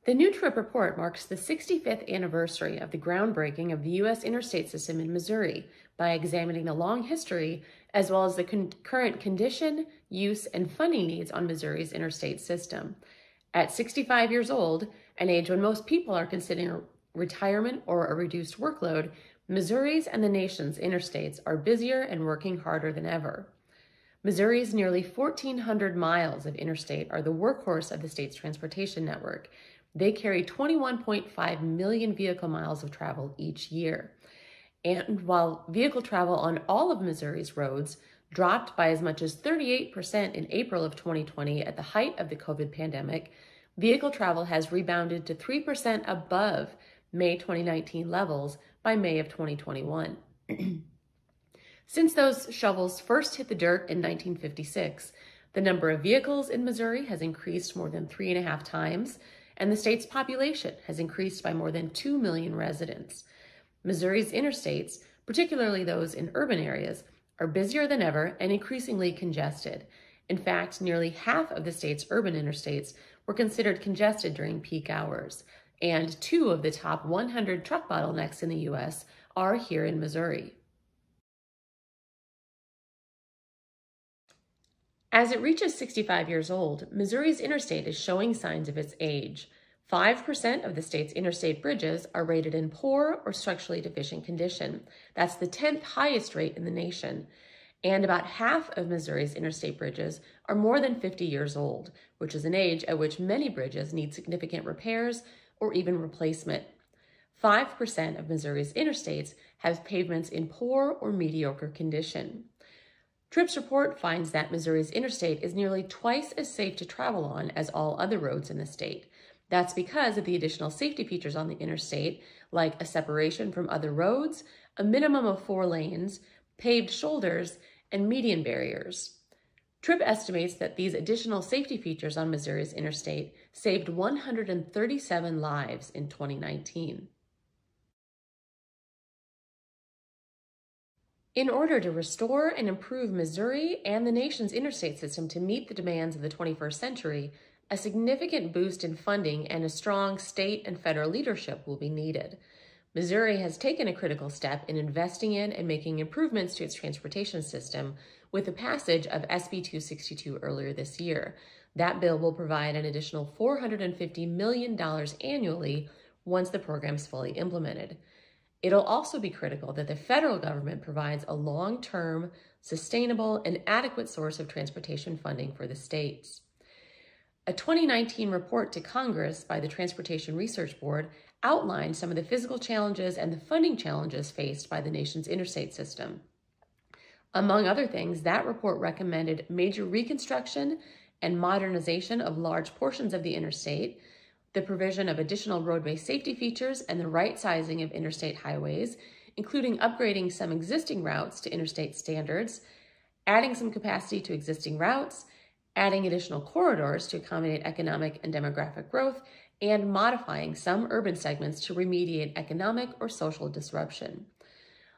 The new TRIP report marks the 65th anniversary of the groundbreaking of the U.S. interstate system in Missouri by examining the long history as well as the current condition, use, and funding needs on Missouri's interstate system. At 65 years old, an age when most people are considering retirement or a reduced workload, Missouri's and the nation's interstates are busier and working harder than ever. Missouri's nearly 1,400 miles of interstate are the workhorse of the state's transportation network. They carry 21.5 million vehicle miles of travel each year. And while vehicle travel on all of Missouri's roads dropped by as much as 38% in April of 2020 at the height of the COVID pandemic, vehicle travel has rebounded to 3% above May 2019 levels by May of 2021. Since those shovels first hit the dirt in 1956, the number of vehicles in Missouri has increased more than 3.5 times, and the state's population has increased by more than 2 million residents. Missouri's interstates, particularly those in urban areas, are busier than ever and increasingly congested. In fact, nearly half of the state's urban interstates were considered congested during peak hours, and 2 of the top 100 truck bottlenecks in the U.S. are here in Missouri. As it reaches 65 years old, Missouri's interstate is showing signs of its age. 5% of the state's interstate bridges are rated in poor or structurally deficient condition. That's the 10th highest rate in the nation. And about half of Missouri's interstate bridges are more than 50 years old, which is an age at which many bridges need significant repairs or even replacement. 5% of Missouri's interstates have pavements in poor or mediocre condition. TRIP's report finds that Missouri's interstate is nearly twice as safe to travel on as all other roads in the state. That's because of the additional safety features on the interstate, like a separation from other roads, a minimum of 4 lanes, paved shoulders, and median barriers. TRIP estimates that these additional safety features on Missouri's interstate saved 137 lives in 2019. In order to restore and improve Missouri and the nation's interstate system to meet the demands of the 21st century, a significant boost in funding and a strong state and federal leadership will be needed. Missouri has taken a critical step in investing in and making improvements to its transportation system with the passage of SB 262 earlier this year. That bill will provide an additional $450 million annually once the program is fully implemented. It'll also be critical that the federal government provides a long-term, sustainable, and adequate source of transportation funding for the states. A 2019 report to Congress by the Transportation Research Board outlined some of the physical challenges and the funding challenges faced by the nation's interstate system. Among other things, that report recommended major reconstruction and modernization of large portions of the interstate, the provision of additional roadway safety features, and the right sizing of interstate highways, including upgrading some existing routes to interstate standards, adding some capacity to existing routes, adding additional corridors to accommodate economic and demographic growth, and modifying some urban segments to remediate economic or social disruption.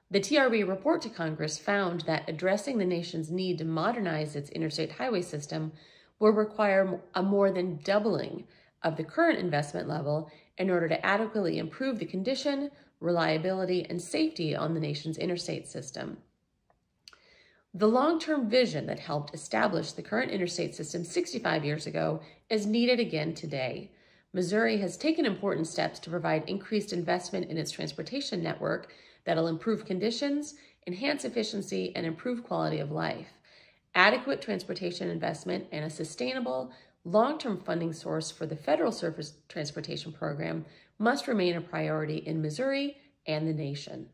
The TRB report to Congress found that addressing the nation's need to modernize its interstate highway system will require a more than doubling of the current investment level in order to adequately improve the condition, reliability, and safety on the nation's interstate system. The long-term vision that helped establish the current interstate system 65 years ago is needed again today. Missouri has taken important steps to provide increased investment in its transportation network that'll improve conditions, enhance efficiency, and improve quality of life. Adequate transportation investment and a sustainable, long-term funding source for the federal surface transportation program must remain a priority in Missouri and the nation.